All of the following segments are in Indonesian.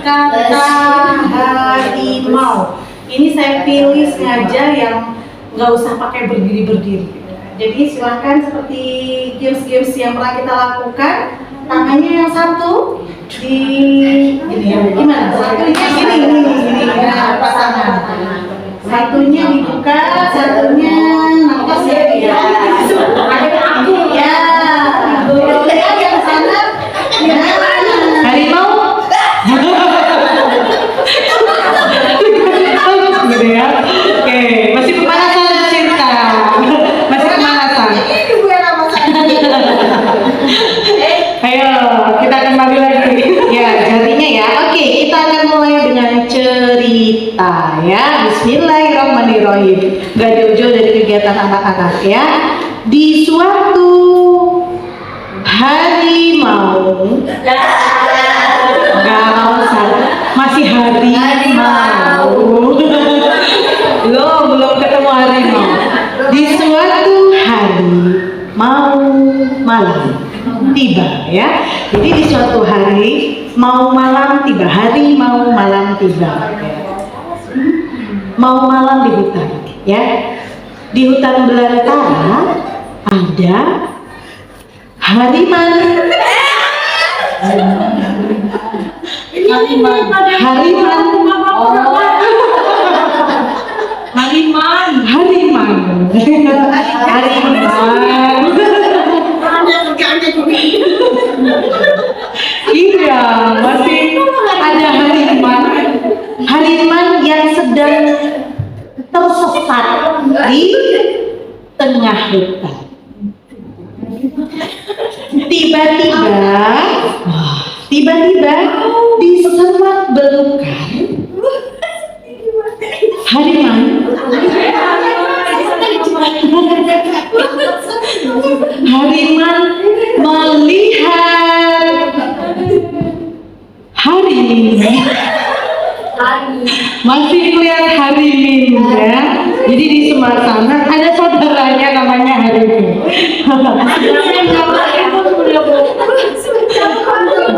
kata harimau. Ini saya pilih sengaja yang nggak usah pakai berdiri-berdiri. Jadi silahkan seperti games-games yang pernah kita lakukan, tangannya yang satu di ini ya, gimana? Satunya gini ya, pasangan. Satunya dibuka, satunya nafas ya. Ada aku ya. Boleh yang sana. Ya. Harimau. Gitu ya. Oke, masih pemanasan cerita. Masih pemanasan. Ayo, kita kembali lagi. Ya, jadinya ya. Oke, kita akan mulai dengan cerita ya. Bismillahirrahmanirrahim. Gak jauh-jauh dari kegiatan anak-anak ya. Di suatu hari mau masih hari mau belum ketemu harimau. Di suatu hari mau malam tiba ya. Jadi di suatu hari mau malam tiba, hari mau malam tiba. Mau malam di hutan ya. Di hutan belantara ada hariman. Iya, masih ada hariman. Hariman yang sedang tersesat di tengah hutan. Tiba-tiba di semak belukar hariman melihat harimin. Masih melihat harimin ya. Jadi di sebelah sana ada saudaranya namanya harimin.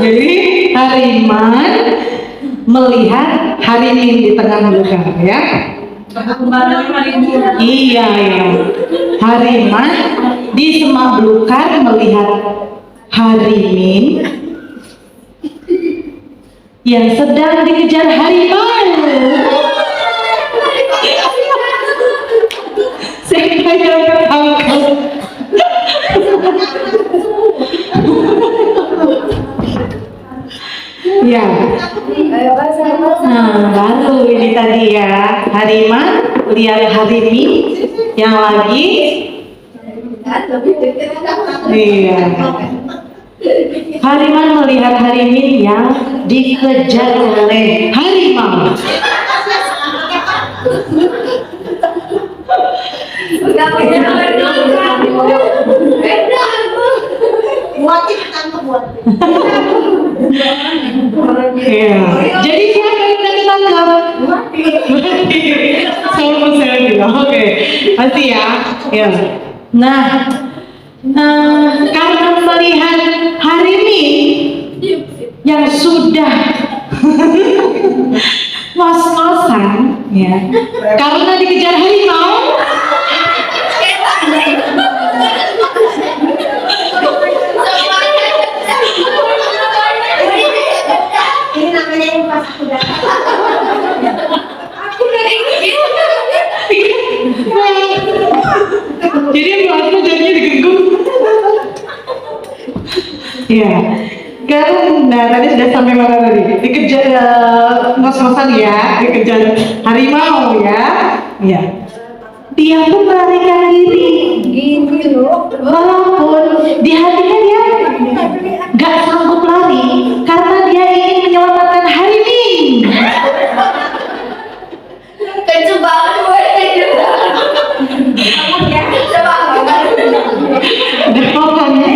Jadi hariman melihat harimin di tengah belukar ya. Iya. Hariman di semak belukar melihat harimin yang sedang dikejar harimau. Saya ketangkap. Ya. Nah, baru ini tadi ya. Hariman lihat harimin yang lagi. Iya. Hariman melihat harimin yang dikejar oleh harimau. Ya. Jadi siapa yang udah ditangkap? Saya bilang, oke, pasti ya. Ya. Nah, karena melihat harimin yang sudah ngos-ngosan, ya, karena dikejar harimau. Ini namanya yang pas kuda. Jadi aku jadinya digenggung. Ya, kan, nah tadi sudah sampai mana tadi? Dikejar ngos-ngosan ya, dikejar harimau ya. Ya. Dia pun melarikan diri. Gini loh. Walaupun di hatinya dia gak sanggup lari karena dia ingin menyelamatkan harimin. Kecu banget gue. Dan pokoknya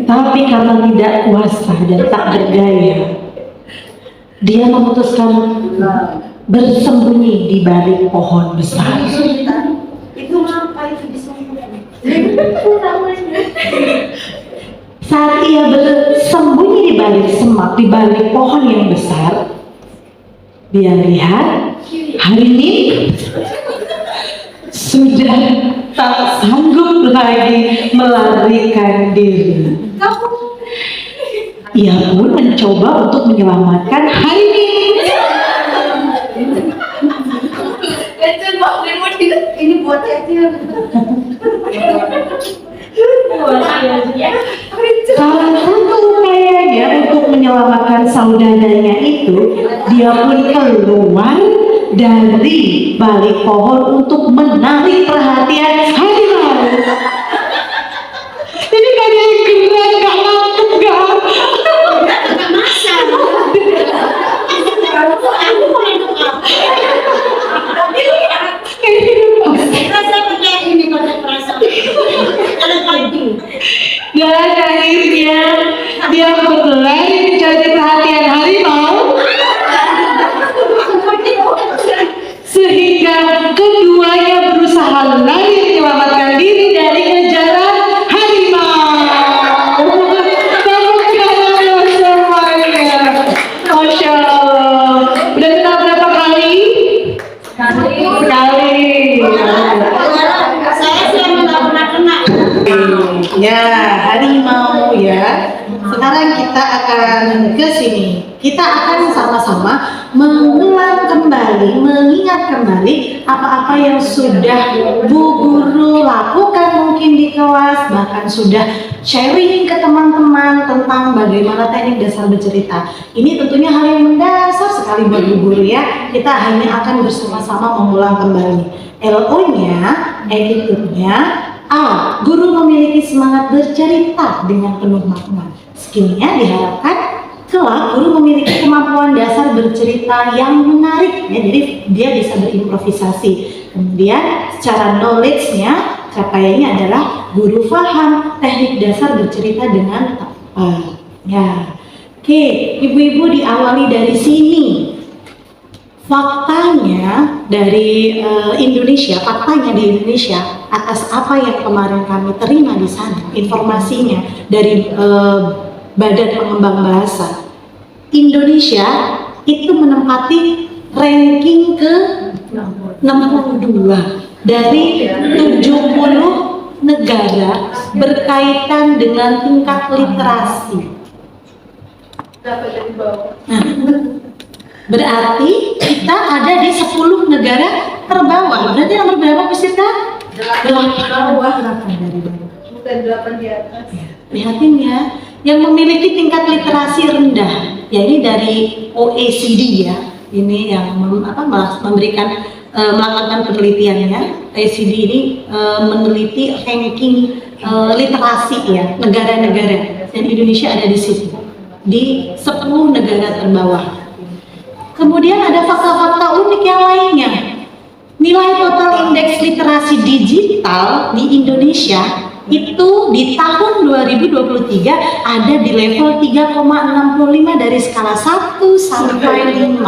tapi karena tidak kuasa dan tak berdaya, dia memutuskan bersembunyi di balik pohon besar. Itu apa itu disembunyi? Saat ia bersembunyi di balik semak, di balik pohon yang besar, dia lihat hari ini sudah tak sanggup lagi melarikan diri. Ia pun mencoba untuk menyelamatkan hari ini. Ini buat kecil. Salah satu upayanya untuk menyelamatkan saudaranya itu, dia pun keluar dari balik pohon untuk menarik perhatian harimau. Ini gak ada yang gerak, gak nangkep, gak. Aku mau nengok apa? Rasa pakai ini kotak perasaan. Ada pagi. Dan akhirnya dia berlari mencari perhatian harimau, sehingga keduanya berusaha lari menyelamatkan diri dari kejaran harimau. Tepuk tangan semuanya. Masya Allah. Udah kenal berapa kali? Sekali. Saya sih emang nggak pernah kena. Ya, harimau ya. Sekarang kita akan ke sini. Kita akan sama-sama mengulang kembali, mengingat kembali apa-apa yang sudah Bu Guru lakukan mungkin di kelas, bahkan sudah sharing ke teman-teman tentang bagaimana teknik dasar bercerita. Ini tentunya hal yang mendasar sekali buat Bu Guru ya. Kita hanya akan bersama-sama mengulang kembali. LO-nya, attitude-nya, A. Guru memiliki semangat bercerita dengan penuh makna. Skill-nya diharapkan kelak guru memiliki kemampuan dasar bercerita yang menarik ya, jadi dia bisa berimprovisasi. Kemudian secara knowledge-nya, capaiannya adalah guru paham teknik dasar bercerita dengan tepat. Ya, oke, ibu-ibu diawali dari sini. Faktanya dari Indonesia, faktanya di Indonesia atas apa yang kemarin kami terima di sana, informasinya dari Badan Pengembang Bahasa. Indonesia itu menempati ranking ke 62 dari 70 negara berkaitan dengan tingkat literasi. Nah, berarti kita ada di 10 negara terbawah. Berarti nomor berapa peserta? 8 dari bawah. Bukan 8 di atas. Ya, lihatin ya, yang memiliki tingkat literasi rendah, ya ini dari OECD ya. Ini yang memberikan melakukan penelitiannya. OECD ini meneliti ranking literasi ya negara-negara, dan Indonesia ada di situ di 10 negara terbawah. Kemudian ada fakta-fakta unik yang lainnya. Nilai total indeks literasi digital di Indonesia itu di tahun 2023 ada di level 3,65 dari skala 1 sampai 5.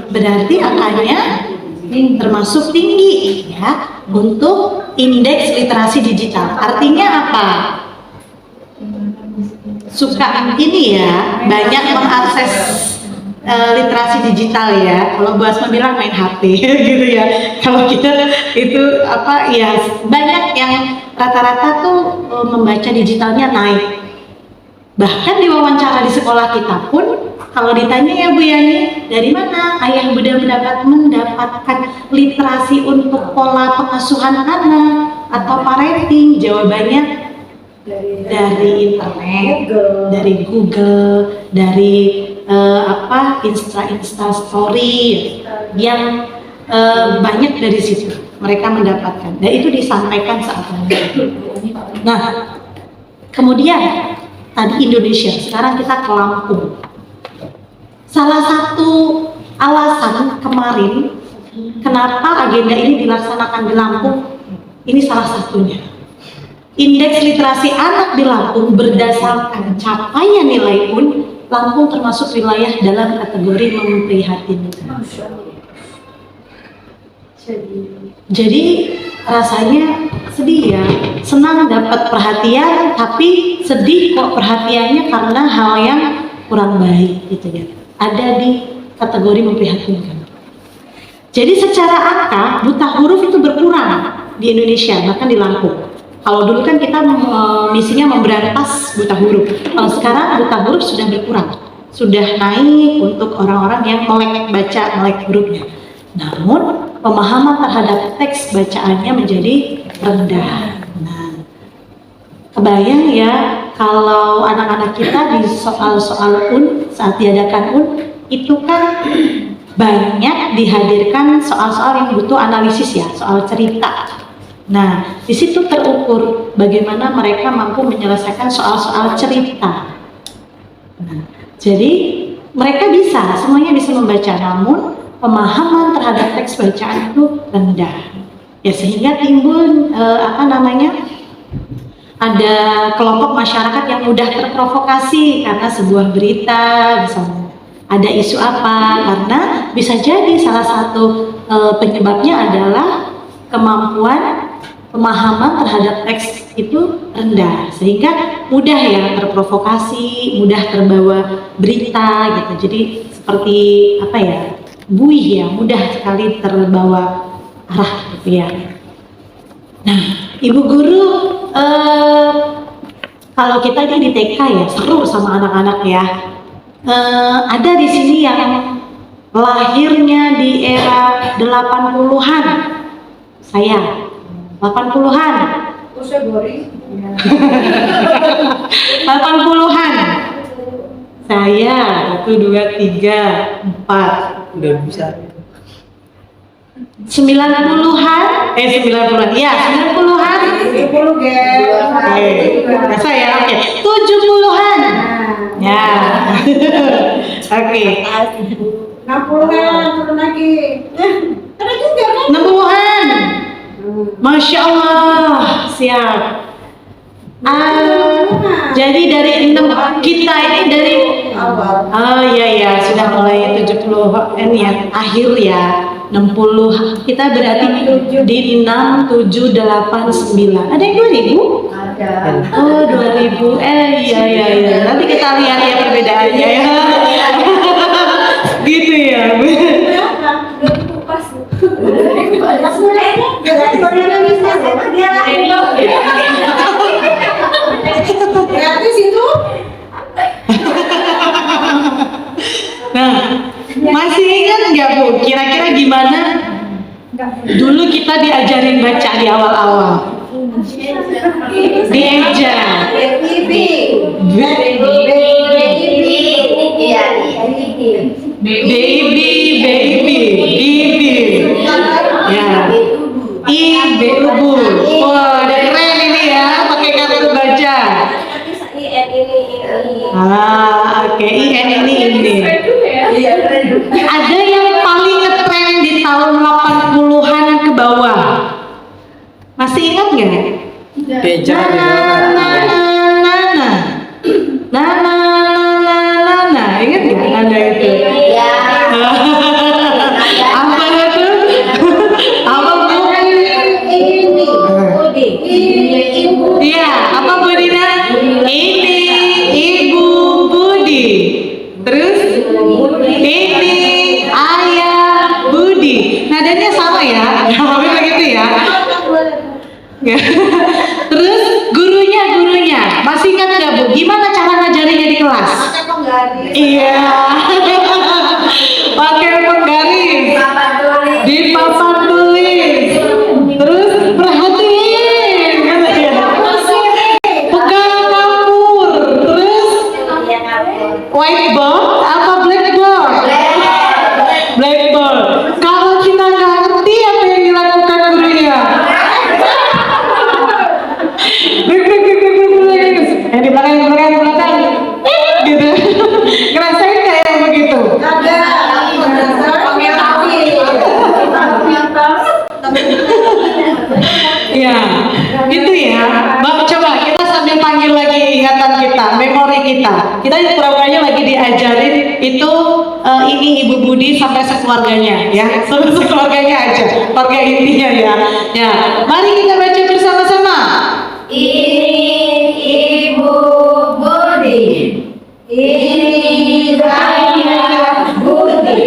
Berarti angkanya termasuk tinggi ya untuk indeks literasi digital. Artinya apa? Suka ini ya, banyak mengakses literasi digital ya. Kalau Bu Asma bilang main HP gitu ya. Kalau kita itu apa ya, banyak yang rata-rata tuh membaca digitalnya naik. Bahkan di wawancara di sekolah kita pun kalau ditanya ya Bu Yani, dari mana ayah bunda mendapatkan literasi untuk pola pengasuhan anak atau parenting, jawabannya dari internet, dari Google, dari Insta Story yang banyak dari situ mereka mendapatkan, dan itu disampaikan saat itu. Nah, kemudian tadi Indonesia, sekarang kita ke Lampung. Salah satu alasan kemarin kenapa agenda ini dilaksanakan di Lampung, ini salah satunya. Indeks literasi anak di Lampung berdasarkan capaian nilai pun Lampung termasuk wilayah dalam kategori memprihatinkan. Jadi rasanya sedih ya, senang dapat perhatian tapi sedih kok perhatiannya karena hal yang kurang baik gitu ya, ada di kategori memprihatinkan. Jadi secara angka buta huruf itu berkurang di Indonesia, bahkan di Lampung. Kalau dulu kan kita misinya memberantas buta huruf, kalau sekarang buta huruf sudah berkurang, sudah naik untuk orang-orang yang melek baca, melek hurufnya. Namun pemahaman terhadap teks bacaannya menjadi rendah. Nah, kebayang ya kalau anak-anak kita di soal-soal saat diadakan itu kan banyak dihadirkan soal-soal yang butuh analisis ya, soal cerita. Nah, di situ terukur bagaimana mereka mampu menyelesaikan soal-soal cerita. Nah, jadi mereka semuanya bisa membaca, namun pemahaman terhadap teks bacaan itu rendah. Ya sehingga timbul ada kelompok masyarakat yang mudah terprovokasi karena sebuah berita, misalnya ada isu apa, karena bisa jadi salah satu penyebabnya adalah kemampuan pemahaman terhadap teks itu rendah, sehingga mudah ya terprovokasi, mudah terbawa berita gitu. Jadi seperti buih ya, mudah sekali terbawa arah gitu ya. Nah, Ibu Guru, kalau kita ini di TK ya seru sama anak-anak ya. Ada di sini yang lahirnya di era 80-an. Saya 80-an. Usia Boris. 80-an. Saya 1, 2, 3, 4. Udah bisa. 90-an, 90-an, ya 90-an. 70 Biasa ya, oke. 70-an. Ya. Oke. 60-an, turun lagi. Ada juga kan? 60-an. Masya Allah, siap. Jadi dari 6 kita ini dari Awal. Oh iya sudah mulai 70-an ya, akhir ya. 60 kita berarti di 6, 7, 8, 9. Ada yang 2000? Ada. Oh 2000, iya. Nanti kita lihat ya perbedaannya ya. Gitu ya. Berapa? 2000 pas. Gratis itu? Nah, masih ingat nggak Bu? Kira-kira gimana? Dulu kita diajarin baca di awal-awal. Dieja. Baby. Ya. Ibu. Wah, udah keren ini ya, pakai kartu baca. Oke, IN ini. Ada yang paling ngetren di tahun 80-an ke bawah. Masih ingat nggak? Beja di Ingat nggak? Ada itu. Apa itu? Apa Bu? Iya, apa Bu Dina? Ini Ibu Budi. Terus ini Ayah Budi. Nadanya sama ya? Hampir begitu ya? Terus gurunya masih ingat nggak Bu? Gimana cara ngajarinnya di kelas? Iya. Pakai penggaris. Di papan tulis. Terus perhatiin. Pegang kapur. Terus whiteboard apa blackboard? Blackboard. Kalau kita nggak ngerti apa yang dilakukan gurunya? Di belakang gitu. Ngerasain kayak yang ingatan kita, memori kita. Kita programnya lagi diajarin itu ini Ibu Budi sampai sekeluarganya ya, sampai sekeluarganya aja, keluarga intinya ya. Ya, mari kita baca bersama-sama. Ini Ibu Budi. Ini Ayah Budi.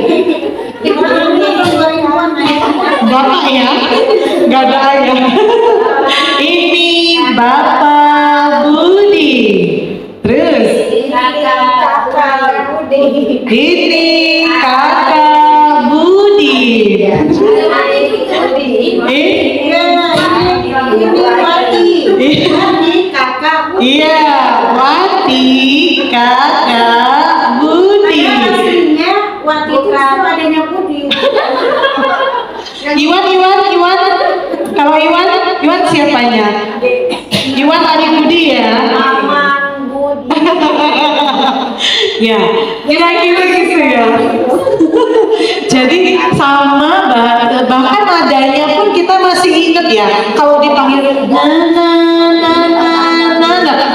Bapak ya, nggak ada ayah. Ini Bapak Budi. Terus Kakak Budi. ini Kakak Budi. Ini kakak Budi. Iya, Wati Kakak Budi. Aslinya Wati Krama adanya Budi. Iwan. Kalau Iwan siapanya? Iwan adik Budi ya. Aman Budi. Ya, kira-kira gitu ya. Jadi sama bahkan nadanya pun kita masih ingat ya. Kalau dipanggil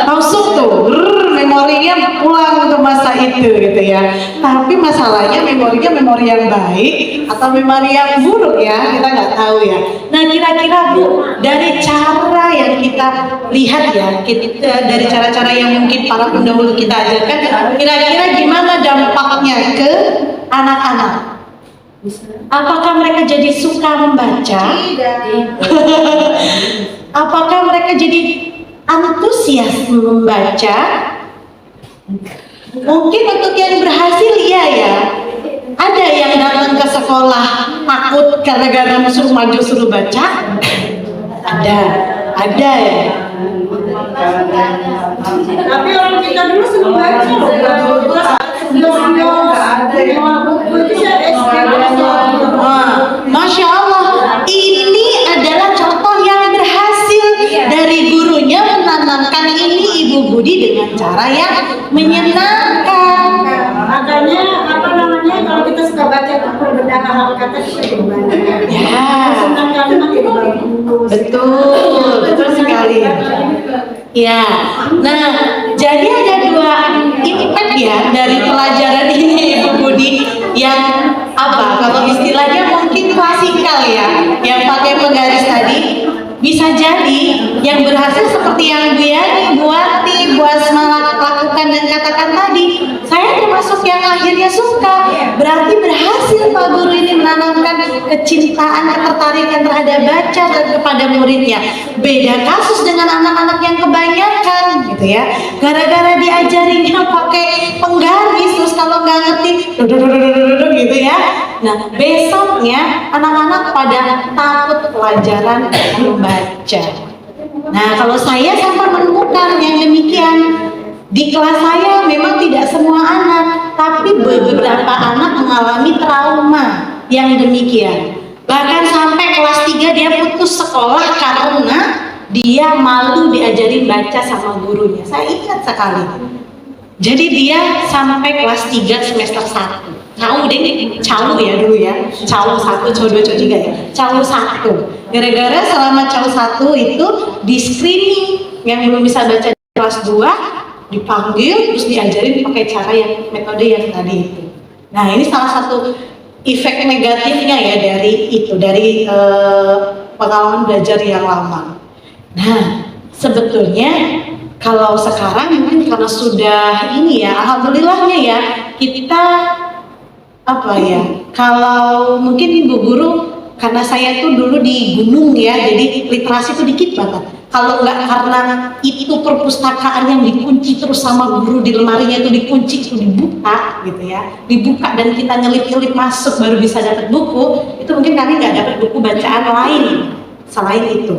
langsung tuh memorinya pulang ke masa itu gitu ya. Tapi masalahnya memorinya memori yang baik atau memori yang buruk ya, kita nggak tahu ya. Nah kira-kira Bu, dari cara yang kita lihat ya, dari cara-cara yang mungkin para pendahulu kita ajarkan, kira-kira gimana dampaknya ke anak-anak? Apakah mereka jadi suka membaca? Apakah mereka jadi antusias membaca? Mungkin untuk yang berhasil iya ya. Ada yang datang ke sekolah takut gara-gara suruh maju suruh baca? Ada ya. Tapi orang kita dulu senang baca loh. Buku itu saya SD. Wah, Masya Allah, ini adalah contoh yang berhasil dari gurunya menanamkan ini Ibu Budi dengan cara yang menyenangkan. Makanya apa namanya kalau kita suka baca itu perbedaan hal kata kita jadi banyak. Ya, Senang kalimat itu bagus. betul sekali. Ya, nah jadi ada dua impact ya dari pelajaran ini Ibu Budi yang apa? Kalau istilahnya mungkin klasikal ya, yang pakai penggaris tadi. Bisa jadi yang berhasil seperti yang Bu Yani, Bu Wati, Bu Asma lakukan dan katakan tadi. Saya termasuk yang akhirnya suka. Berarti berhasil Pak Guru ini menanamkan kecintaan, ketertarikan terhadap baca dan kepada muridnya. Beda kasus dengan anak-anak yang kebanyakan gitu ya. Gara-gara diajarinnya pakai penggaris, terus kalau nggak ngerti gitu ya. Nah besoknya anak-anak pada takut pelajaran membaca. Nah kalau saya sampai menemukan yang demikian di kelas saya, memang tidak semua anak, tapi beberapa anak mengalami trauma yang demikian. Bahkan sampai kelas 3 dia putus sekolah karena dia malu diajarin baca sama gurunya. Saya ingat sekali. Jadi dia sampai kelas 3 semester 1. Cawu deh, cawu ya dulu ya. Cawu 1, cawu 2, cawu 3 ya. Cawu 1. Gara-gara selama cawu 1 itu di screening yang belum bisa baca di kelas 2 dipanggil terus diajarin pakai cara yang metode yang tadi itu. Nah, ini salah satu efek negatifnya ya dari itu, dari pengalaman belajar yang lama. Nah, sebetulnya kalau sekarang mungkin karena sudah ini ya, alhamdulillahnya ya, kita apa ya, kalau mungkin Ibu Guru, karena saya tuh dulu di gunung ya, jadi literasi tuh dikit banget. Kalau nggak karena itu perpustakaan yang dikunci terus sama guru di lemarinya itu dikunci, itu dibuka gitu ya, dibuka dan kita nyelip-nyelip masuk baru bisa dapat buku, itu mungkin kami nggak dapat buku bacaan lain selain itu.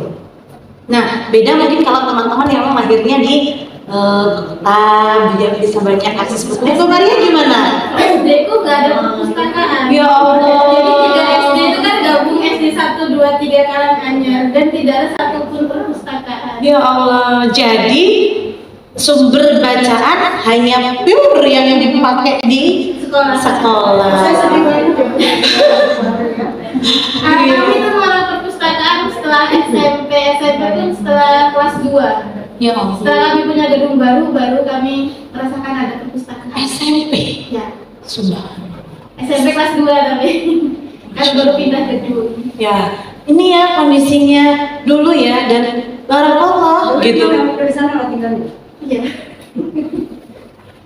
Nah, beda mungkin kalau teman-teman yang lahirnya di kota, dia bisa banyak akses buku. Bu Maria gimana? SD ku gak ada perpustakaan. Ya Allah. Jadi 3 SD itu kan gabung SD 1, 2, 3 Karanganyar dan tidak ada satupun perpustakaan. Ya Allah. Jadi sumber bacaan hanya pure yang dipakai di Sekolah. Saya sedih banget. Kami itu malah perpustakaan setelah SMP itu setelah kelas 2. Ya Allah. Setelah kami punya gedung baru, baru kami merasakan ada perpustakaan. SMP. Ya, Sudah. SMP kelas 2 tapi kan baru pindah gedung. Ya, ini ya kondisinya dulu ya, dan barakallah gitu. Kamu dari sana lah tinggalnya. Iya.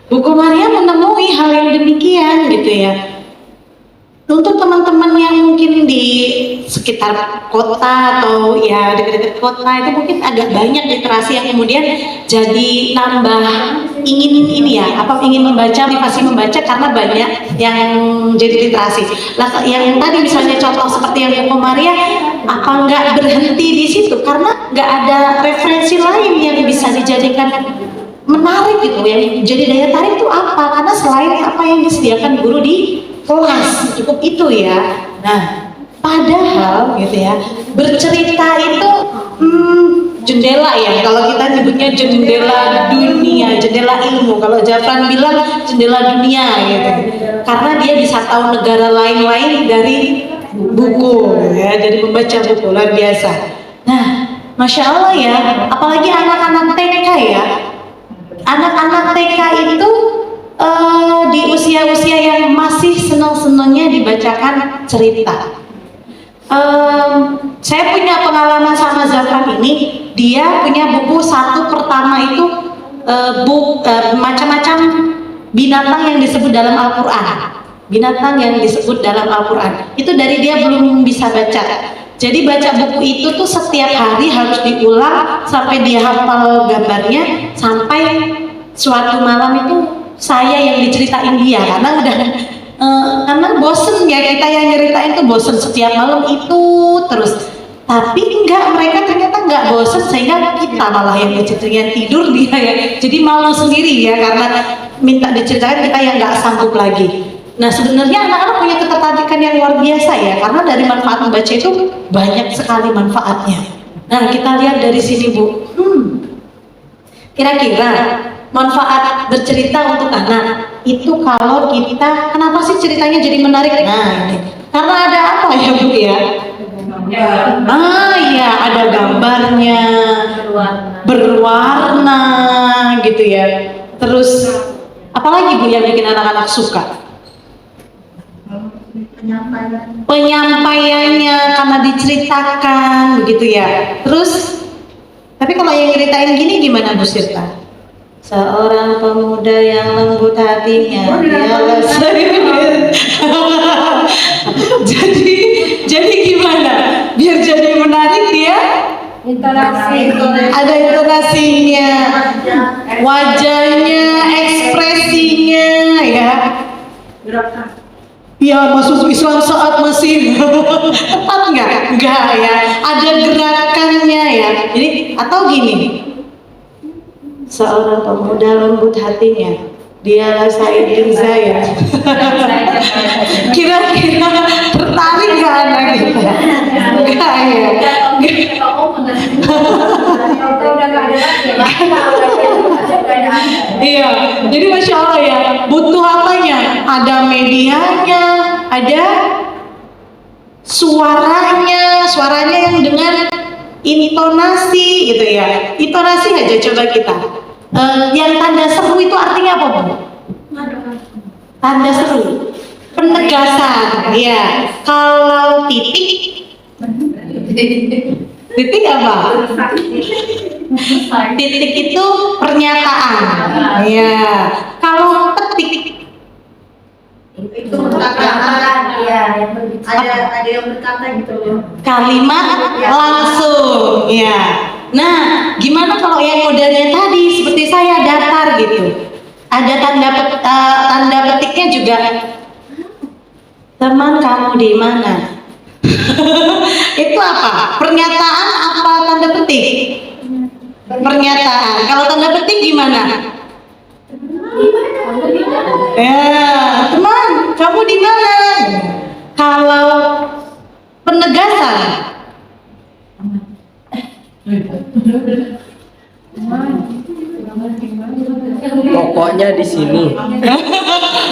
Buku Maria menemui hal yang demikian gitu ya. Untuk teman-teman yang mungkin di sekitar kota atau ya dekat-dekat kota itu mungkin agak banyak literasi yang kemudian jadi nambah ingin membaca, motivasi membaca karena banyak yang jadi literasi. Lah yang tadi misalnya contoh seperti yang Buku Maria, apa nggak berhenti di situ karena nggak ada referensi lain yang bisa dijadikan menarik gitu, yang jadi daya tarik itu apa? Karena selain apa yang disediakan guru di kelas cukup itu ya. Nah, padahal gitu ya, bercerita itu jendela ya. Kalau kita nyebutnya jendela dunia, jendela ilmu. Kalau Jafran bilang jendela dunia gitu. Karena dia bisa tahu negara lain-lain dari buku ya, dari membaca buku luar biasa. Nah, Masya Allah ya, apalagi anak-anak TK ya. Anak-anak TK itu di usia-usia yang masih senang-senangnya dibacakan cerita. Saya punya pengalaman sama Zafran ini. Dia punya buku satu pertama itu macam-macam binatang yang disebut dalam Al-Quran. Binatang yang disebut dalam Al-Quran itu dari dia belum bisa baca. Jadi baca buku itu tuh setiap hari harus diulang sampai dia hafal gambarnya, sampai suatu malam itu saya yang diceritain dia karena bosen ya, kita yang nyeritain tuh bosen setiap malam itu terus. Tapi mereka ternyata enggak bosen, sehingga kita malah yang diceritain tidur dia ya. Jadi malu sendiri ya karena minta diceritakan, kita yang nggak sanggup lagi. Nah sebenarnya anak-anak punya ketertarikan yang luar biasa ya, karena dari manfaat membaca itu banyak sekali manfaatnya. Nah kita lihat dari sini Bu, kira-kira manfaat bercerita untuk anak itu kalau kita, kenapa sih ceritanya jadi menarik? Nah ini, karena ada apa ya Bu ya? Ya ada gambarnya, berwarna gitu ya. Terus apalagi Bu yang bikin anak-anak suka? Penyampaiannya karena diceritakan begitu ya. Terus tapi kalau yang ceritain gini gimana Bu Sirta? Seorang pemuda yang lembut hatinya, dialah jadi gimana? Biar jadi menarik dia Interaksi. ada intonasinya, wajahnya, ekspresinya ya. Ya masuk Islam saat masih tepat enggak ya, ada gerakannya ya. Jadi atau gini, seorang pemuda lembut hatinya, dialah Said bin Zaid. Kira-kira tertarik nggak anak kita? Enggak ya. Iya, jadi Masya Allah ya, butuh apanya? Ada medianya, ada suaranya yang dengan intonasi gitu ya. Intonasi aja coba kita. Yang tanda seru itu artinya apa Bu? Tanda seru, penegasan ya. Kalau titik apa? Titik itu pernyataan ya. Kalau petik Itu perkataan, ya, yang berbicara. Ada yang berkata gitu. kalimat langsung ya. Nah gimana kalau yang modelnya tadi seperti saya datar gitu, ada tanda petiknya juga. Teman kamu di mana? Itu apa? Pernyataan apa tanda petik? Pernyataan. Kalau tanda petik gimana? Ya, teman, kamu di mana? Kalau penegasan, Pokoknya di sini.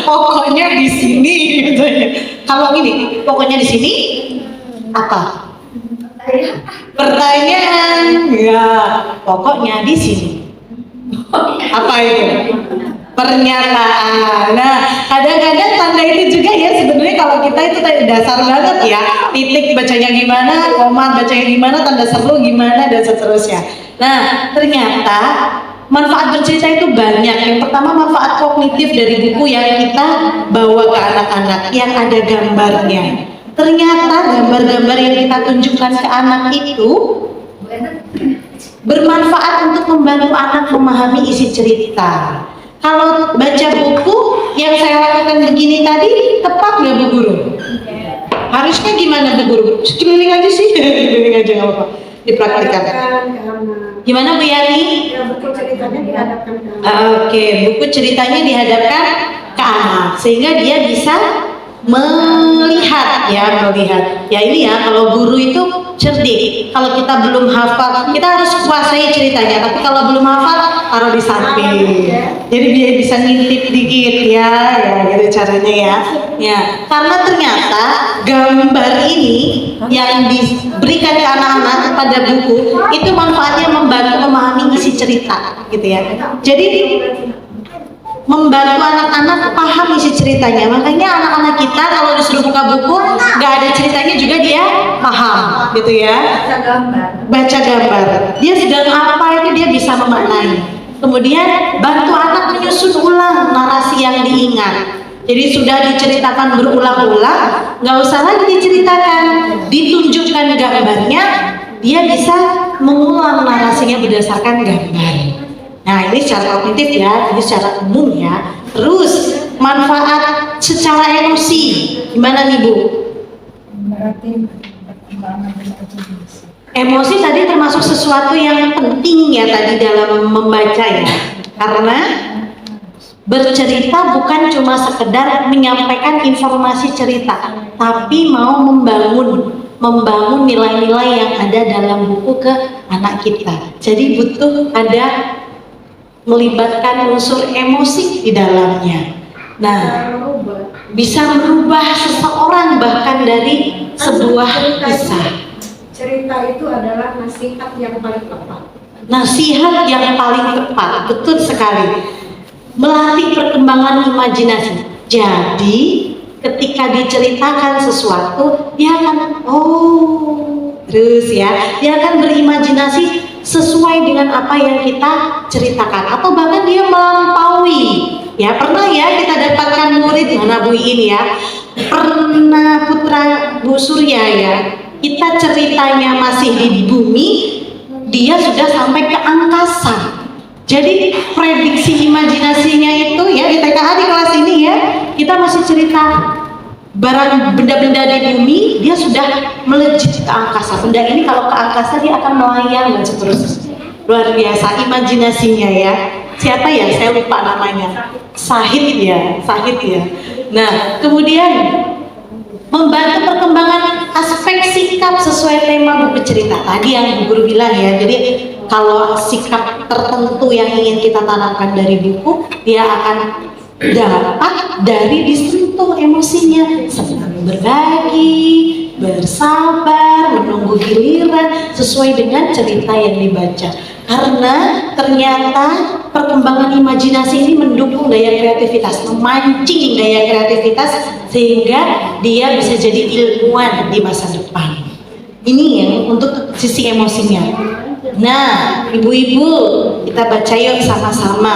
pokoknya di sini gitu ya. Kalau gini, pokoknya di sini apa? Pertanyaan, ya pokoknya di sini. Apa itu? Pernyataan. Nah, kadang-kadang tanda itu juga ya sebenarnya kalau kita itu tadi dasar banget ya. Titik bacanya gimana, koma bacanya gimana, tanda seru gimana dan seterusnya. Nah, ternyata manfaat bercerita itu banyak. Yang pertama manfaat kognitif dari buku yang kita bawa ke anak-anak yang ada gambarnya. Ternyata gambar-gambar yang kita tunjukkan ke anak itu bermanfaat untuk membantu anak memahami isi cerita. Kalau baca buku yang saya lakukan begini tadi, tepat nggak Bu Guru? Harusnya gimana Bu Guru? Keliling aja sih, keliling aja nggak apa-apa. Dipraktikkan. Gimana Bu Yani? Ya, buku ceritanya dihadapkan ke anak. Oke, buku ceritanya dihadapkan ke anak sehingga dia bisa melihat. Ya ini ya, kalau guru itu cerdik. Kalau kita belum hafal, kita harus kuasai ceritanya. Tapi kalau belum hafal, taruh di samping. Jadi dia bisa ngintip dikit ya gitu caranya ya. Ya, karena ternyata gambar ini yang diberikan ke anak-anak pada buku itu manfaatnya membantu memahami isi cerita, gitu ya. Jadi membantu anak-anak paham isi ceritanya. Makanya anak-anak kita kalau disuruh buka buku nggak ada ceritanya juga dia paham, gitu ya. Baca gambar. Dia sedang apa itu dia bisa memaknai. Kemudian bantu anak menyusun ulang narasi yang diingat. Jadi sudah diceritakan berulang-ulang, nggak usah lagi diceritakan, ditunjukkan gambarnya, dia bisa mengulang narasinya berdasarkan gambar. Nah ini secara kognitif ya, ini secara umum ya. Terus manfaat secara emosi, gimana nih Bu? Emosi tadi termasuk sesuatu yang penting ya tadi dalam membaca ya. Karena bercerita bukan cuma sekedar menyampaikan informasi cerita, tapi mau membangun nilai-nilai yang ada dalam buku ke anak kita. Jadi butuh ada melibatkan unsur emosi di dalamnya. Nah, bisa merubah seseorang bahkan dari sebuah kisah. Cerita itu adalah nasihat yang paling tepat. Nasihat yang paling tepat, betul sekali. Melatih perkembangan imajinasi. Jadi, ketika diceritakan sesuatu, dia akan terus ya, dia akan berimajinasi sesuai dengan apa yang kita ceritakan, atau bahkan dia melampaui. Ya pernah ya kita dapatkan murid mana Bu Iin ya, pernah putra Bu Surya ya, kita ceritanya masih di bumi, dia sudah sampai ke angkasa. Jadi prediksi imajinasinya itu ya di TKA di kelas ini ya, kita masih cerita barang benda-benda di bumi, dia sudah melejit ke angkasa. Benda ini kalau ke angkasa dia akan melayang dan seterusnya. Luar biasa imajinasinya ya. Siapa ya? Saya lupa namanya. Sahid ya. Nah, kemudian membantu perkembangan aspek sikap sesuai tema buku cerita. Tadi yang Bu Guru bilang ya. Jadi kalau sikap tertentu yang ingin kita tanamkan dari buku, dia akan dapat dari disentuh emosinya, senang berbagi, bersabar, menunggu giliran sesuai dengan cerita yang dibaca. Karena ternyata perkembangan imajinasi ini mendukung daya kreativitas, memancing daya kreativitas sehingga dia bisa jadi ilmuwan di masa depan. Ini yang untuk sisi emosinya. Nah, ibu-ibu, kita baca yuk sama-sama.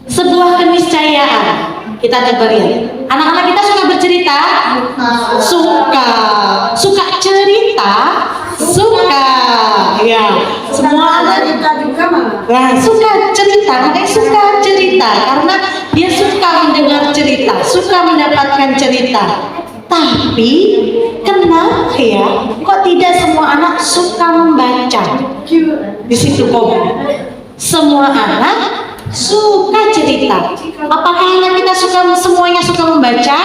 Sebuah keniscayaan. Kita coba lihat. Anak-anak kita suka bercerita? Suka cerita? Suka. Ya, semua anak Cerita juga malah. nah, suka cerita, makanya suka cerita karena dia suka mendengar cerita, suka mendapatkan cerita. Tapi kenapa ya? Kok tidak semua anak suka membaca? Di situ kok. Semua anak suka cerita. Apakah anak kita semuanya suka membaca?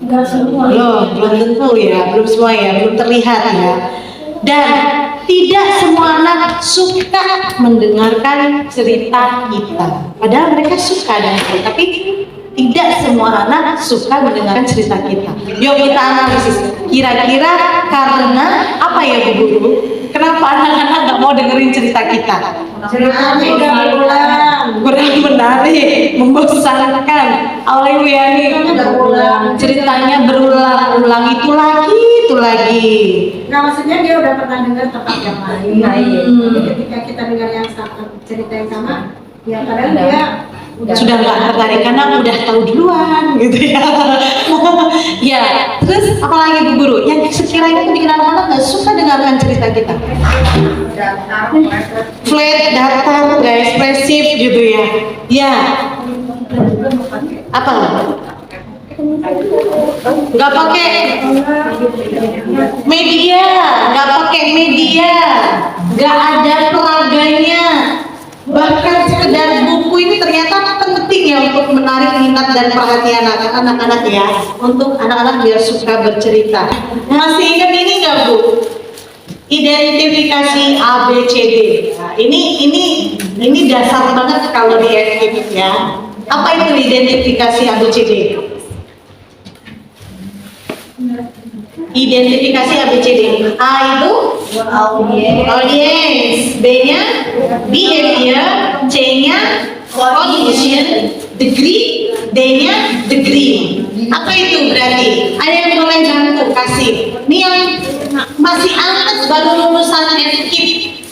Enggak semua. Belum tentu ya, belum semua ya, belum terlihat ya. Dan tidak semua anak suka mendengarkan cerita kita. Padahal mereka suka dan tapi Tidak semua anak suka mendengarkan cerita kita. Yuk kita analisis. Kira-kira karena apa ya Bu Guru? Kenapa anak-anak nggak mau dengerin cerita kita? Ceritanya udah berulang. Kurang menarik, membosankan. Alewiyani ceritanya berulang-ulang itu lagi. Nggak, maksudnya dia udah pernah dengar tempat yang lain. Jadi ketika kita dengar yang sama, cerita yang sama, ya kadang dia Sudah nggak tertarik karena udah tahu duluan gitu ya. Ya, terus apalagi Bu Guru yang sekiranya bikin anak-anak nggak suka dengarkan cerita kita? Flat, datar, nggak ekspresif gitu ya. Ya. Apa? Nggak pakai media, nggak ada peraganya. Bahkan sekedar buku ini ternyata penting ya untuk menarik minat dan perhatian anak-anak ya, untuk anak-anak biar suka bercerita. Masih ingat ini nggak Bu? Identifikasi ABCD. Nah, ini dasar banget kalau di FKIP ya. Apa itu identifikasi ABCD? Identifikasi ABCD. A itu audience, B-nya behavior, C-nya condition, degree, D-nya degree. Apa itu berarti? Ada yang boleh bantu kasih. Ini yang masih anget baru lulusan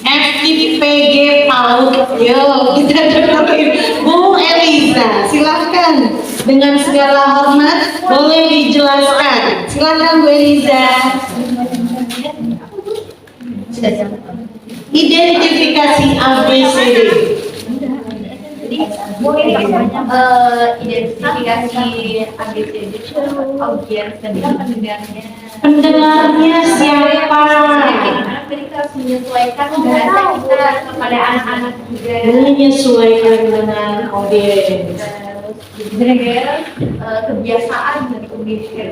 FKIP PG PAUD. Yo, kita dengerin Bu Eliza. Silahkan dengan segala hormat boleh dijelaskan. Silahkan Bu Eliza. Identifikasi ABCD. Identifikasi ABCD itu audiens dan pendengarnya. Pendengarnya siapa? Kita harus menyesuaikan bahasa kita kepada anak-anak juga. Menyesuaikan dengan audiens. Kebiasaan dan behavior.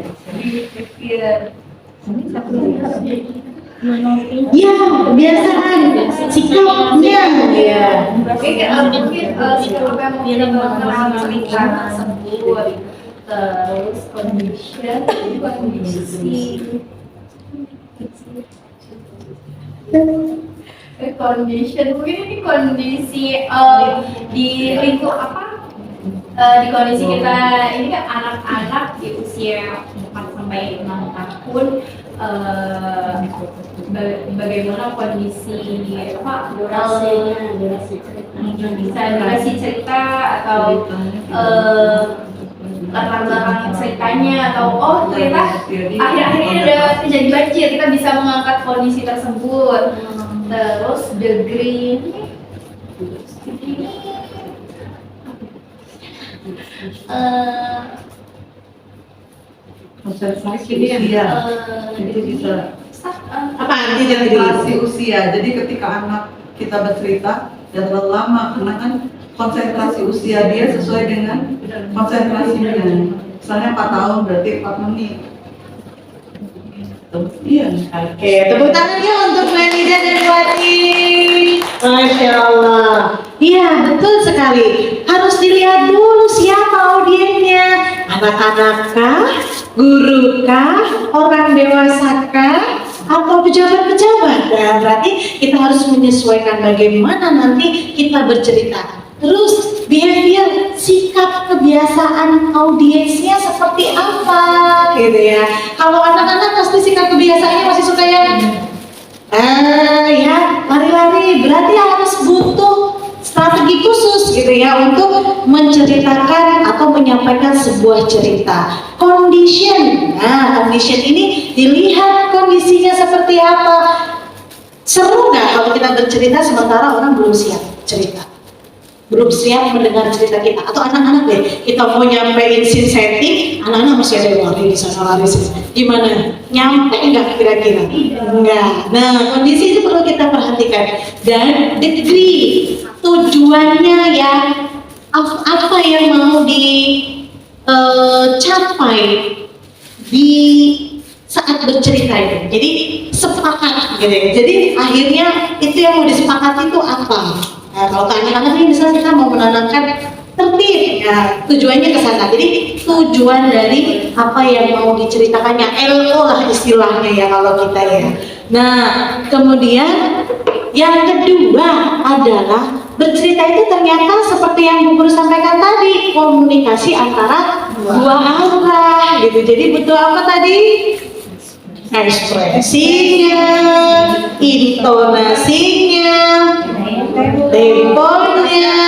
Ya, kebiasaan, sikapnya ya. Mungkin sikap yang mengenal cerita tersebut, terus kondisi mungkin ini kondisi di lingkup apa? Di kondisi kita ini kan anak-anak di usia 4 sampai 6 tahun, bagaimana kondisi apa durasi cerita atau latar belakang ceritanya, atau ternyata akhir-akhir ini udah terjadi banjir, kita bisa mengangkat kondisi tersebut. Terus degree konsentrasi usia, jadi bisa Apa artinya konsentrasi usia. Jadi ketika anak kita bercerita dan terlalu lama, karena kan konsentrasi usia dia sesuai dengan konsentrasinya. Misalnya 4 tahun berarti 4 menit. Iya. Oke, tepuk tangan yuk untuk Melida dan Wati. Masya Allah. Iya, betul sekali. Harus dilihat dulu siapa audiennya. Anak-anak kah? Guru kah? Orang dewasa kah? Atau pejabat-pejabat? Nah, berarti kita harus menyesuaikan bagaimana nanti kita bercerita. Terus behavior, sikap kebiasaan audiensnya seperti apa gitu ya. Kalau anak-anak pasti sikap kebiasaannya masih suka yang ya lari-lari, berarti harus butuh strategi khusus gitu ya untuk menceritakan atau menyampaikan sebuah cerita. Condition, nah condition ini dilihat kondisinya seperti apa. Seru nggak kalau kita bercerita sementara orang belum siap cerita, belum siap mendengar cerita kita? Atau anak-anak deh, kita mau nyampein scene setting, anak-anak masih ada yang lari di sana, lari gimana? Nyampe nggak kira-kira? Enggak. Nah, kondisi itu perlu kita perhatikan. Dan degree, tujuannya ya apa yang mau dicapai di saat bercerita itu. Jadi sepakat gitu ya. Jadi akhirnya itu yang mau disepakati itu apa? Nah, kalau ke anak-anak ini misalnya kita mau menanamkan tertib. Ya, tujuannya ke sana. Jadi tujuan dari apa yang mau diceritakannya, LO lah istilahnya ya kalau kita ya. Nah, kemudian yang kedua adalah bercerita itu ternyata seperti yang Bu Guru sampaikan tadi, komunikasi antara dua arah gitu. Jadi butuh apa tadi? Ekspresinya, intonasinya, temponya,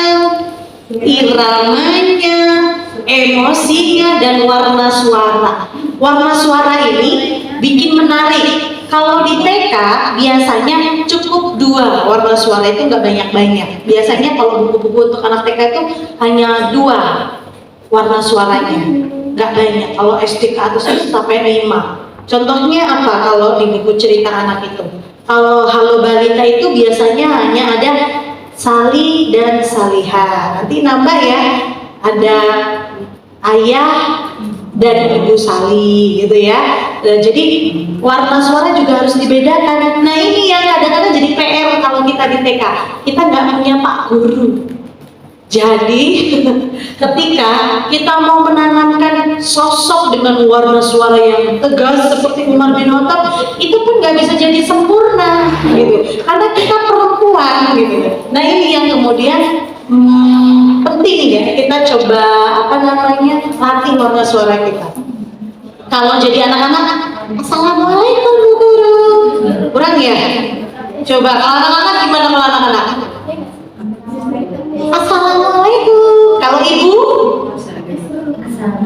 iramanya, emosinya, dan warna suara. Warna suara ini bikin menarik. Kalau di TK biasanya cukup 2 warna suara, itu nggak banyak-banyak. Biasanya kalau buku-buku untuk anak TK itu hanya 2 warna suaranya, nggak banyak. Kalau SD ke atas itu sampai 5. Contohnya apa kalau di buku cerita anak itu? Kalau Halo Balita itu biasanya hanya ada Sali dan Saliha. Nanti nambah ya, ada Ayah dan Ibu Sali gitu ya. Dan jadi warna suara juga harus dibedakan. Nah ini yang kadang-kadang jadi PR kalau kita di TK. Kita nggak punya Pak Guru. Jadi ketika kita mau menanamkan sosok dengan warna suara yang tegas seperti Umar bin Khattab, itu pun nggak bisa jadi sempurna gitu, karena kita perempuan gitu. Nah ini yang kemudian penting ya, kita coba latih warna suara kita. Kalau jadi anak-anak, Assalamualaikum Bu Guru, kurang ya? Coba kalau anak-anak gimana kalau anak-anak? Assalamualaikum. Kalau ibu?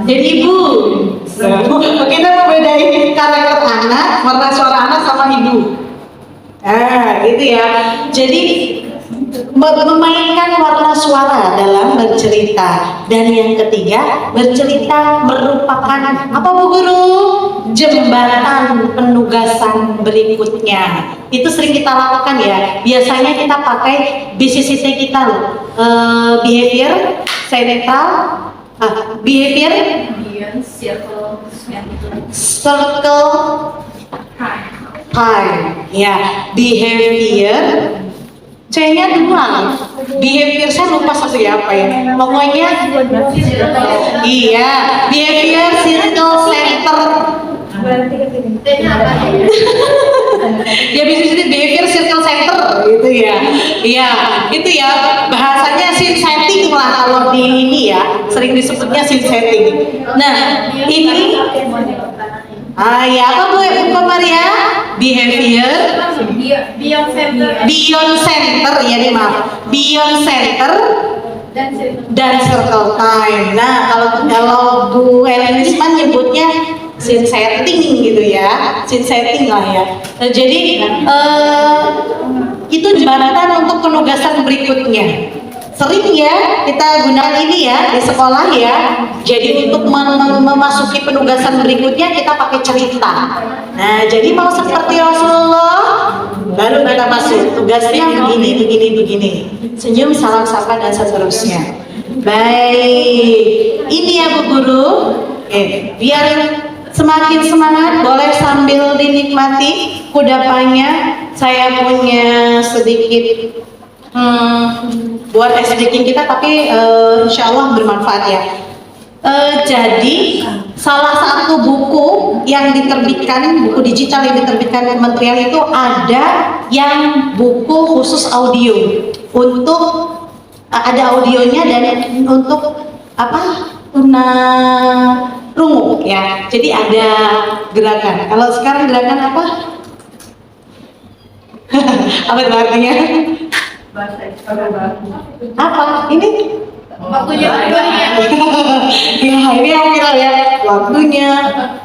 Jadi ibu. Kita mau bedain karakter anak, warna suara anak sama ibu. Gitu ya. Jadi memainkan warna suara dalam bercerita. Dan yang ketiga, bercerita merupakan apa Bu Guru? Jembatan penugasan berikutnya. Itu sering kita lakukan ya. Biasanya kita pakai BCCT kita loh. Behavior, central, behavior, circle, time. Ya, behavior. C-nya 2. Behavior saya lupa satu ya apa ya. Pokoknya iya, behavior, circle, center. Ya bisa jadi behavior, circle, center gitu ya. Iya, itu ya bahasanya scene setting lah kalau di ini ya. Sering disebutnya scene setting. Nah, ini ya apa Bu Maria? Behavior, beyond center ya nih maaf. Beyond center dan circle time. Nah kalau Bu Elinisman nyebutnya scene setting gitu ya, scene setting lah ya. Nah, jadi itu jembatan untuk penugasan berikutnya. Sering ya kita gunakan ini ya di sekolah ya. Jadi untuk memasuki penugasan berikutnya kita pakai cerita. Nah jadi mau seperti Rasulullah, baru kita masuk tugasnya begini. Senyum, salam sapa dan seterusnya. Baik, ini ya Bu Guru. Biar semakin semangat, boleh sambil dinikmati kudapannya. Saya punya sedikit buat SDK kita, tapi insya Allah bermanfaat ya. Jadi salah satu buku yang diterbitkan, buku digital yang diterbitkan kementerian itu ada yang buku khusus audio, untuk ada audionya dan untuk apa? Rungu ya. Jadi ada gerakan. Kalau sekarang gerakan apa? Apa itu artinya? Apa? Ini? Waktunya berubah ya. Ya, ini yang viral ya. Waktunya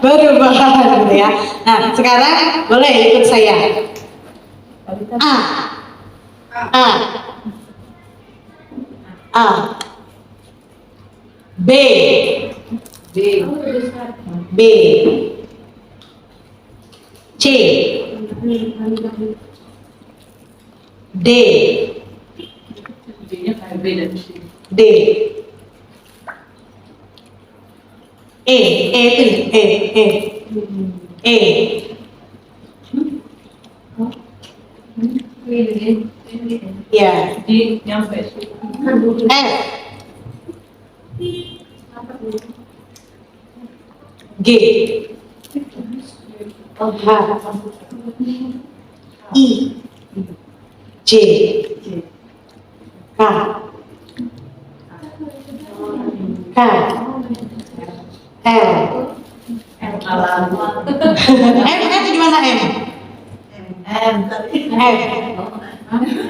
berubah gitu ya. Nah, sekarang boleh ikut saya. A. B. C. D. D. Ya. F. G. H. I. J. K. K. L. M gimana M? M. M.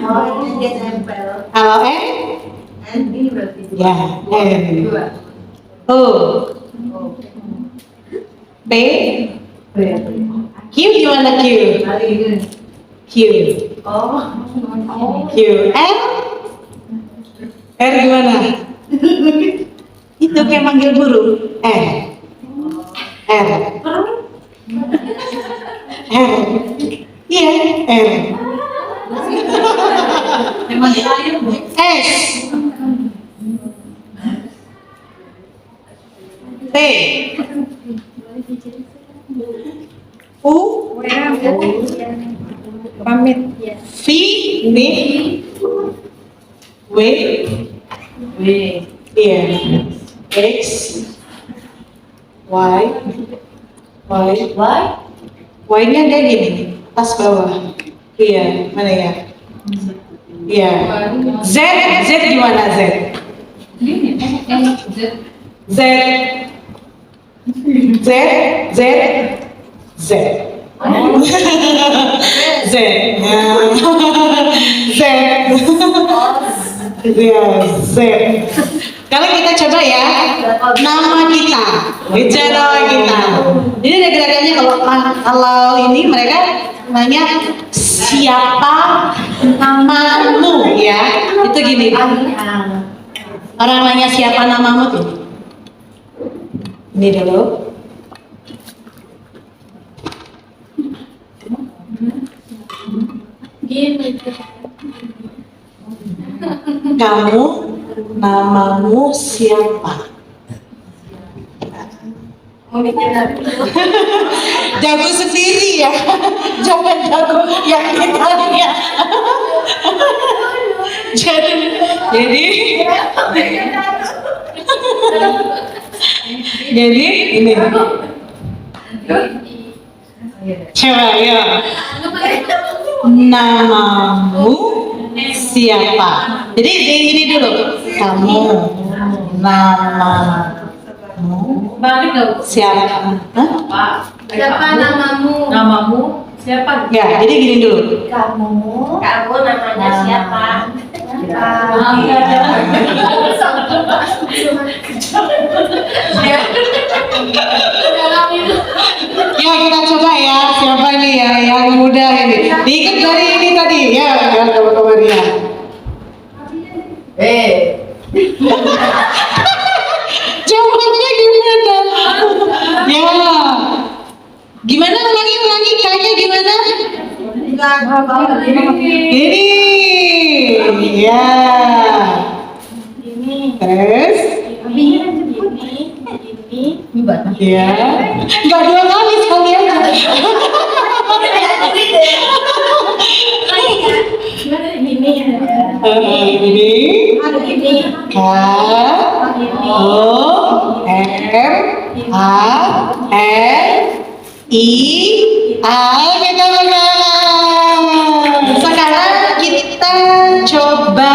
Oh, ini dia nempel. Kalau M? N ini berarti. Ya, M. O. P. Q gimana Q? Q. Q. R. R gimana? Itu kayak manggil guru. R. R. R. Iya, R. S. T. U. Pamit. V. V. W. Iya. X. Y. Y-nya dia gini, pas bawah. Iya, mana ya? Iya. Z gimana Z? Z. Z. Z. Z. Z. Z. Z. Kali kita coba ya nama kita, bicara nama kita. Ini ada gerakannya kalau ini mereka nanya siapa namamu ya. Itu gini. Orang nanya siapa namamu tuh. Ini dulu. Kamu namamu siapa? Jago sendiri ya, jangan jago yang ditanya. Jadi ini. Coba ya. Namamu siapa? Jadi ini dulu. Kamu namamu siapa? Hah? Siapa namamu? Siapa? Ya, jadi gini dulu. Kamu namanya siapa? Ya kita coba ya, siapa nih ya yang muda ini? Diikut dari ini tadi ya, kabar-kabarnya. Jawabnya gimana? Ya, gimana ulangi kayaknya gimana? Ini, ya. Terus? Ya, nggak 2 kali sekali aja. Ini K O R A L I A. Kita menang. Sekarang kita coba.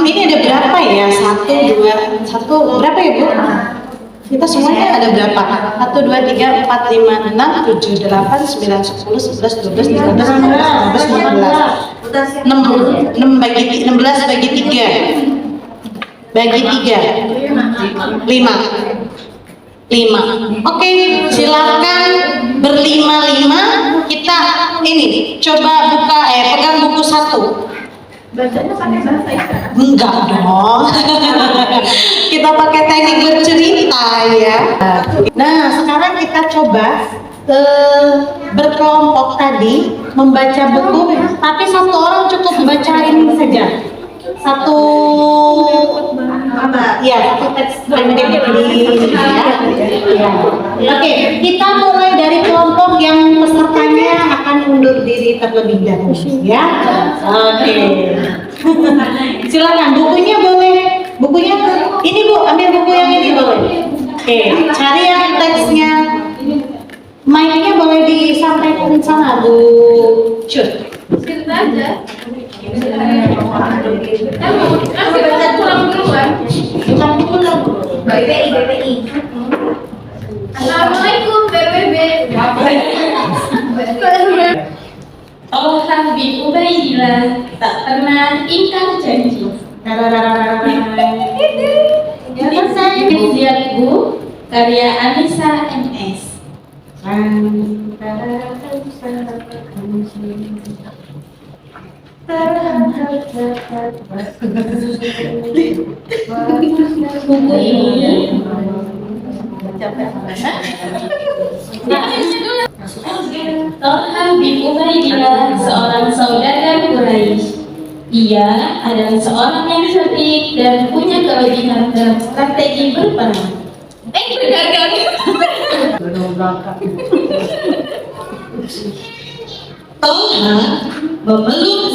Ini ada berapa ya? 1, 2, 1 berapa ya Bu? Kita semuanya ada berapa? 1, 2, 3, 4, 5, 6, 7, 8, 9, 10, 11, 12, 13, 14, 15, 16 16 bagi 16 bagi 3 bagi 3 5. Oke, silakan berlima-lima. Kita ini coba buka pegang buku 1. bacanya pakai bahasa isyarat. Enggak dong. Kita pakai teknik bercerita ya. Nah, sekarang kita coba berkelompok tadi membaca buku, tapi 1 orang cukup bacain saja. 1 ya, 1 teks pendek di ya. Oke, kita mulai dari kelompok yang pesertanya akan undur diri terlebih dahulu ya. Oke. Silakan bukunya boleh. Bukunya ini Bu, ambil buku yang Oke, cari yang teksnya. Mic-nya boleh disampaikan sama Bu Cut. Cerita aja. Kita pulang duluan. Bukan pulang. BPI. Assalamualaikum BPB. Allah bin Ubaidillah tak pernah ingkar janji. Ziat Bu, karya Anissa MS. Buku ini Tolha bin Ubaidillah, seorang saudagar Quraisy. Ia adalah seorang yang cerdik dan punya kelebihan dalam strategi berperang. Berdagang. Tolha memeluk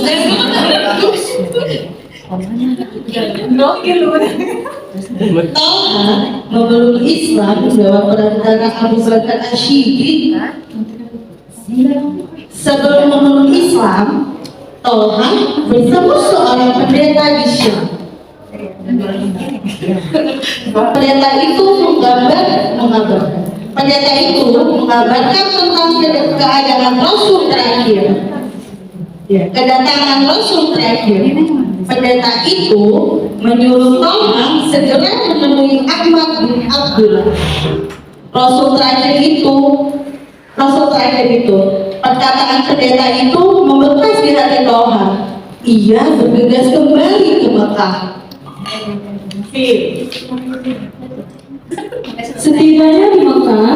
Tolha memeluk Islam lewat perantara Abu Bakar Ash-Shibli. Sebelum memeluk Islam, Tolha bertemu seorang pendeta di Syam. Pendeta itu mengabarkan tentang keadaan Rasul terakhir. Kedatangan Rasul terakhir. Pendeta itu menyuruh Tolha segera menemui Ahmad bin Abdullah. Rasul terakhir itu, perkataan pendeta itu membekas di hati Tolha. Ia bergegas kembali ke Mekah. Setibanya di Mekah,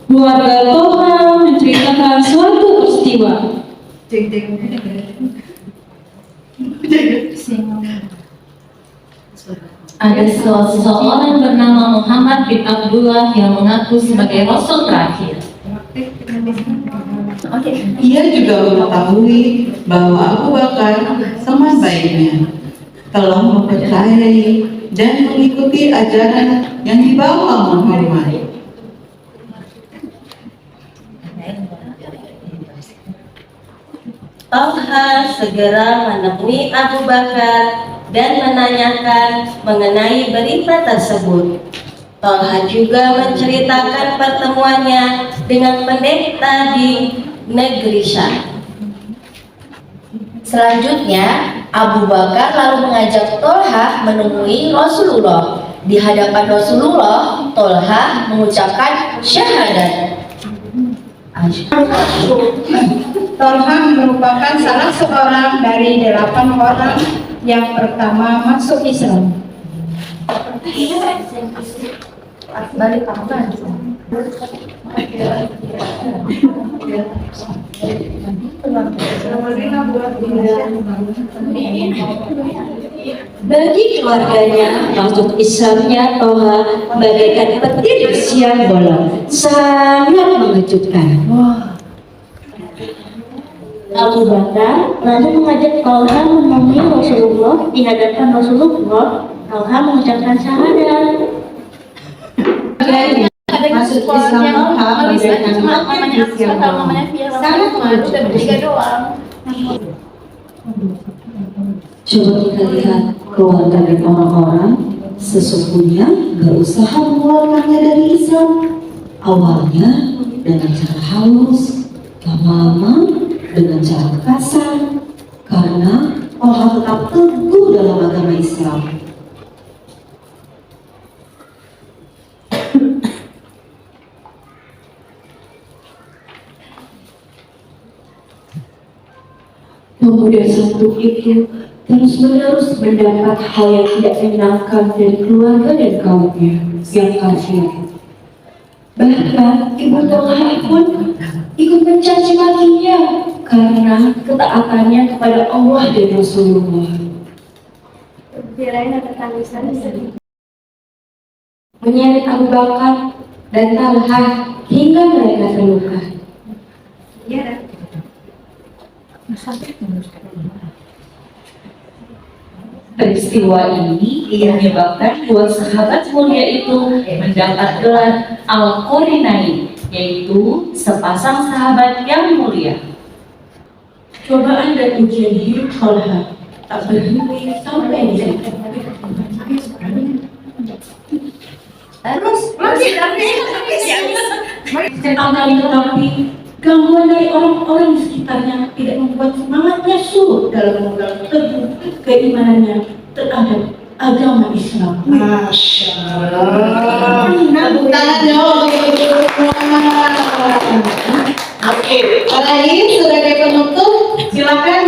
keluarga Tolha menceritakan suatu peristiwa. Ada seseorang bernama Muhammad bin Abdullah yang mengaku sebagai Rasul terakhir. Ia juga mengetahui bahwa Abu Bakar, teman baiknya, telah mempercayai dan mengikuti ajaran yang dibawa Muhammad. Tolha segera menemui Abu Bakar dan menanyakan mengenai berita tersebut. Tolha juga menceritakan pertemuannya dengan pendeta di negeri Syam. Selanjutnya, Abu Bakar lalu mengajak Tolha menemui Rasulullah. Di hadapan Rasulullah, Tolha mengucapkan syahadat. Tolha merupakan salah seorang dari 8 orang yang pertama masuk Islam. Balik apa? Bagi keluarganya, masuk Islamnya Tolha bagaikan petir siang bolong, sangat mengejutkan. Abu Bakar lalu mengajak Tolha menemui Rasulullah. Di hadapan Rasulullah, Tolha mengucapkan syahadat. Masuk Islam Tolha bagaikan Mamanya aku suka tahu mamanya Via. Sangat malu dan bertiga doang. Coba kita lihat keluarga dan orang-orang sesungguhnya berusaha mengeluarkannya dari Islam. Awalnya dengan cara halus, lama-lama dengan cara kasar, karena Tolha tetap teguh dalam agama Islam. Pemuda satu itu terus-menerus mendapat hal yang tidak menyenangkan dari keluarga dan kaumnya yang kafir. Bahkan ibu Tolha pun ikut mencaci makinya karena ketaatannya kepada Allah dan Rasulullah. Menyeret Abu Bakar dan Tolha hingga mereka terluka. Peristiwa ini menyebabkan dua sahabat mulia itu mendapat gelar Al-Qarinain, yaitu sepasang sahabat yang mulia. Cobaan dan ujian hidup Tolha tak berhenti sampai di situ. Akan tetapi gangguan dari orang-orang di sekitarnya tidak membuat semangatnya surut dalam memegang teguh keimanannya terhadap agama Islam. Masya Allah. Tepuk tangannya untuk semua. Oke, terakhir sebagai penutup, silakan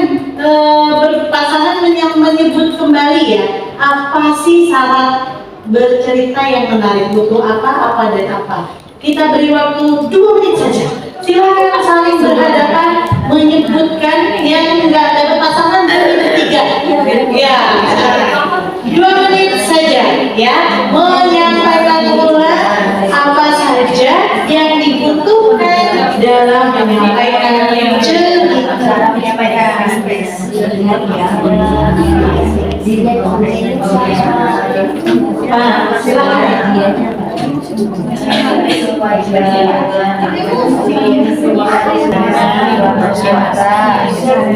berpasangan menyebut kembali ya, apa sih syarat bercerita yang menarik, butuh apa, dan apa. Kita beri waktu 2 menit saja. Silakan saling berhadapan menyebutkan yang enggak dapat pasangan 2 menit 3. Ya, 2 menit saja ya, menyampaikan pula apa saja yang dibutuhkan dalam menyampaikan cerita.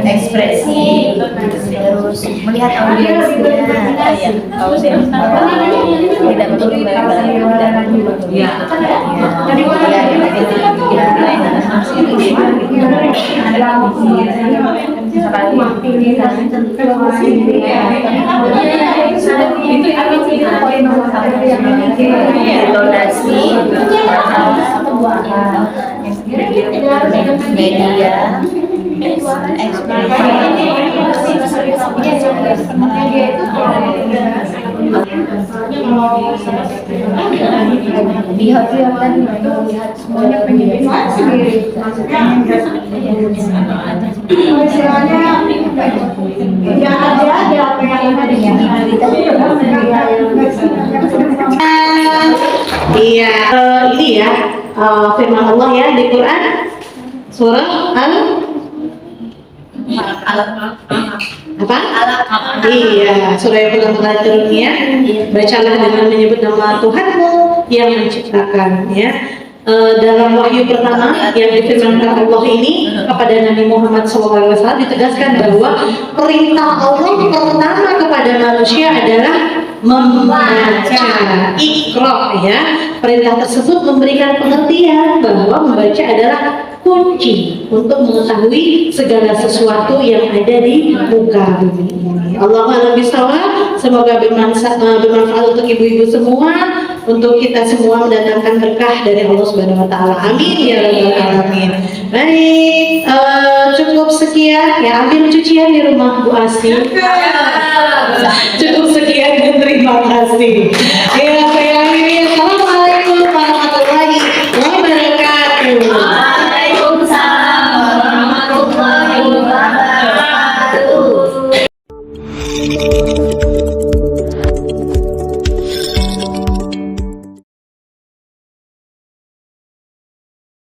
Ekspresi, terus melihat audiensnya, tidak perlu donasi media pihak-pihak tadi melihat semuanya Iya, ini ya firman Allah ya di Quran surah apa? Iya, surah yang pertama kali turunnya. Bacalah dengan menyebut nama Tuhanmu yang menciptakan ya. Dalam wahyu pertama yang difirmankan Allah ini kepada Nabi Muhammad SAW ditegaskan bahwa perintah Allah pertama kepada manusia adalah membaca, Iqra ya. Perintah tersebut memberikan pengertian bahwa membaca adalah kunci untuk mengetahui segala sesuatu yang ada di muka bumi ini. Allahu a'lam bishawab. Semoga bermanfaat untuk ibu-ibu semua, untuk kita semua mendatangkan berkah dari Allah Subhanahu wa taala. Amin ya rabbal alamin. Baik, cukup sekian ya, ambil cucian di rumah Bu Asti. Cukup sekian dan terima kasih.